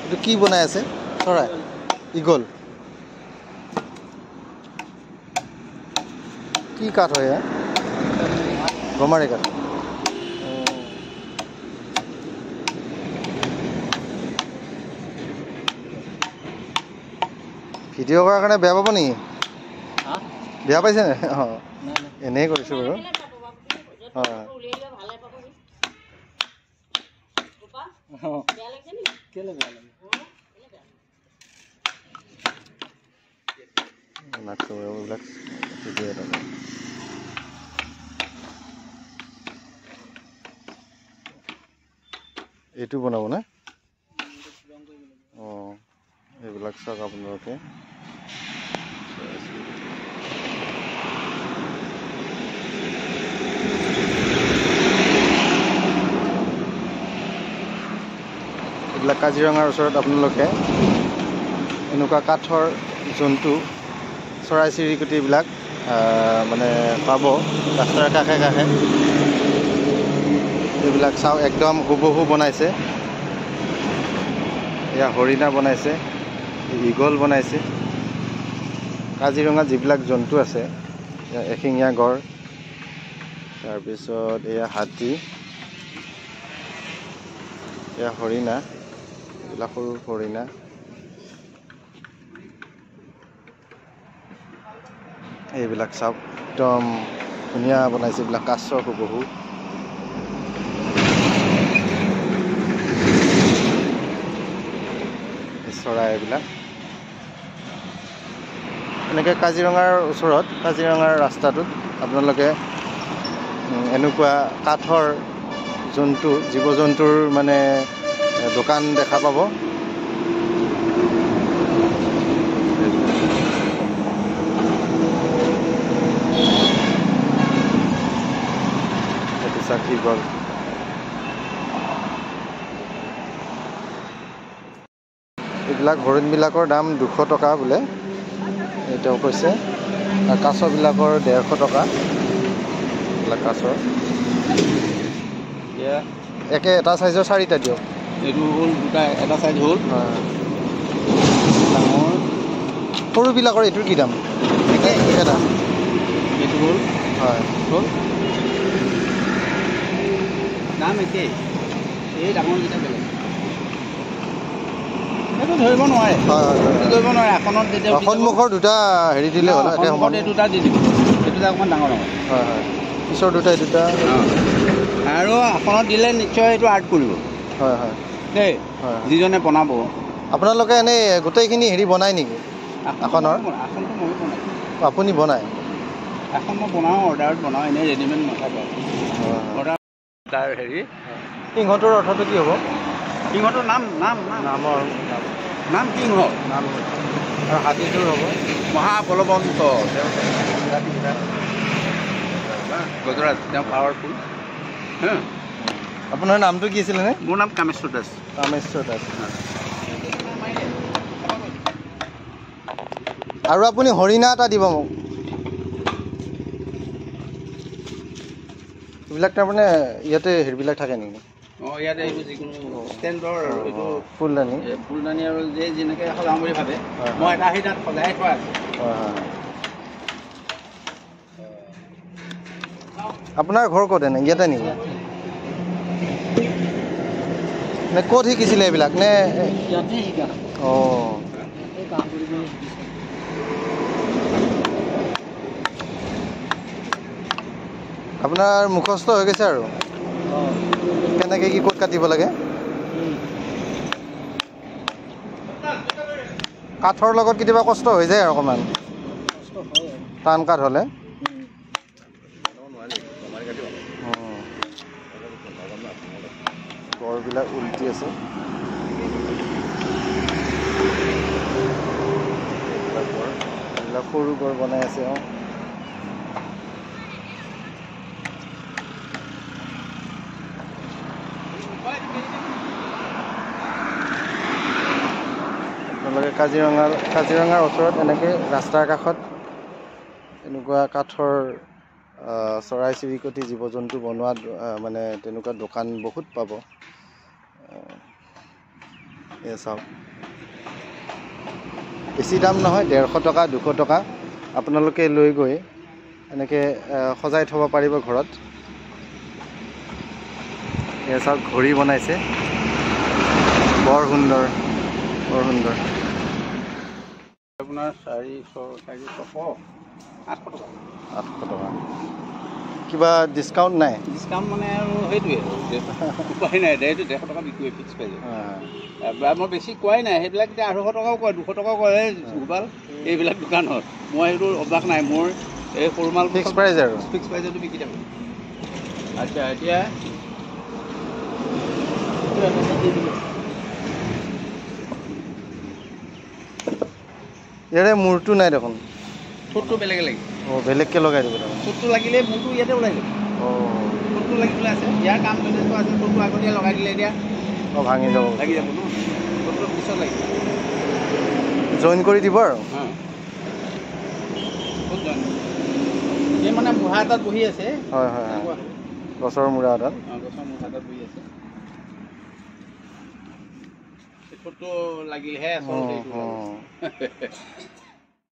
এইটো কি বনাই আছে চৰাই ইগল কি কাঠ হয় এয়া গমাৰি কাঠ ভিডিঅ' কৰাৰ কাৰণে বেয়া পাব নেকি বেয়া পাইছে নে অঁ এনেই কৰিছোঁ বাৰু হয় এইটো বনাব নে অঁ এইবিলাক চাওক আপোনালোকে এইবিলাক কাজিৰঙাৰ ওচৰত আপোনালোকে এনেকুৱা কাঠৰ জন্তু চৰাই চিৰিকটিবিলাক মানে পাব ৰাস্তাৰ কাষে কাষে এইবিলাক চাওক একদম হুবহু বনাইছে এয়া হৰিণা বনাইছে ইগল বনাইছে কাজিৰঙাত যিবিলাক জন্তু আছে এশিঙীয়া গড় তাৰপিছত এয়া হাতী এয়া হৰিণা এইবিলাক সৰু হৰিণা এইবিলাক চাওক একদম ধুনীয়া বনাইছে এইবিলাক কাছৰ হুবহু চৰাই এইবিলাক এনেকৈ কাজিৰঙাৰ ওচৰত কাজিৰঙাৰ ৰাস্তাটোত আপোনালোকে এনেকুৱা কাঠৰ জন্তু জীৱ জন্তুৰ মানে দোকান দেখা পাব ইগল এইবিলাক হৰিণবিলাকৰ দাম 200 টকা বোলে তেওঁ কৈছে আৰু কাছবিলাকৰ 150 টকা এইবিলাক কাছৰ একে এটা চাইজৰ 4টা দিয়ক এইটো হ'ল দুটা এটা চাইজ হ'ল ডাঙৰ সৰুবিলাকৰ এইটোৰ কি দাম একেটা এইটো হ'ল হয় হ'ল দাম একেই এই ডাঙৰকেইটা বেলেগ সেইটো ধৰিব নোৱাৰে ধৰিব নোৱাৰে আসনত যেতিয়া সন্মুখৰ দুটা হেৰি দিলে হ'ল সন্মুখত এই দুটা দি দিব এই দুটা অকণমান ডাঙৰ ডাঙৰ হয় হয় পিছৰ দুটা এই দুটা আৰু আসনত দিলে নিশ্চয় এইটো আৰ্ট কৰিব হয় হয় দেই যিজনে বনাব আপোনালোকে এনেই গোটেইখিনি হেৰি বনায় নেকি আসনৰ আসনটো মই বনাই আপুনি বনায় এখন মই বনাওঁ অৰ্ডাৰত বনাওঁ এনেই ৰেডিমেড নাথাকে অৰ্ডাৰ তাৰ হেৰি সিংহটোৰ অৰ্থটো কি হ'ব সিংহটোৰ নাম সিংহ নাম আৰু হাতীটোৰ হ'ব মহাবলৱন্ত গুজৰাট তেওঁ পাৱাৰফুল আপোনাৰ নামটো কি আছিলেনে মোৰ নাম কামেশ্বৰ দাস আৰু আপুনি হৰিণা এটা দিব মোক এইবিলাক তাৰমানে ইয়াতে হেৰিবিলাক থাকে নেকি অঁ ইয়াতে এইটো যিকোনো ষ্টেণ্ডৰ এইটো ফুলদানি আৰু যে যেনেকৈ সজাওঁ বুলি ভাবে মই এটা আহি তাত সজাই থোৱা আছে আপোনাৰ ঘৰ ক'ত এনে ইয়াতে নেকি নে ক'ত শিকিছিলে এইবিলাক নে অঁ আপোনাৰ মুখস্থ হৈ গৈছে আৰু কেনেকৈ কি ক'ত কাটিব লাগে কাঠৰ লগত কেতিয়াবা কষ্ট হৈ যায় আৰু অকণমান টান কাঠ হ'লে গড়বিলাক উলটি আছে এইবিলাক সৰু গড় বনাই আছে আপোনালোকে কাজিৰঙাৰ ওচৰত এনেকৈ ৰাস্তাৰ কাষত এনেকুৱা কাঠৰ চৰাই চিৰিকটি জীৱ জন্তু বনোৱা মানে তেনেকুৱা দোকান বহুত পাব এই চাওক বেছি দাম নহয় 150 টকা 200 টকা আপোনালোকে লৈ গৈ এনেকৈ সজাই থ'ব পাৰিব ঘৰত এই চাওক ঘড়ী বনাইছে বৰ সুন্দৰ আপোনাৰ 800 টকা কিবা ডিছকাউণ্ট নাই ডিছকাউণ্ট মানে আৰু সেইটোৱে উপায় নাই 150 টকা বিক্ৰী ফিক্স পাই যায় মই বেছি কোৱাই নাই সেইবিলাক এতিয়া 250 টকাও কয় 200 টকাও কয় গোপাল এইবিলাক দোকানত মই সেইটো অভ্যাস নাই মোৰ এই সৰু মাল ফিক্স প্ৰাইজ আৰু ফিক্স প্ৰাইজতো বিক্ৰী থাকোঁ আচ্ছা এতিয়া ইয়াৰে মূৰটো নাই দেখোন ঠোঁটটো বেলেগে লাগে বেলেগকৈ লগাই দিব তাৰমানে ঠোঁটটো লাগিলে মূৰটো ইয়াতে ওলাই যাব ঠোঁটটো লাগিবলৈ আছে ইয়াৰ কাম যথেষ্ট আছে ঠোঁটটো আগতীয়া লগাই দিলে এতিয়া ভাঙি যাব লাগি যাব ন ঠোঁটটো পিছত লাগিব জইন কৰি দিব আৰু ক'ত জইন এই মানে মুঢ়া এটাত বহি আছে হয় গছৰ মূঢ়া এটাত গছৰ মুঢ়া এটাত বহি আছে ঠোঁটটো লাগিলেহে আচল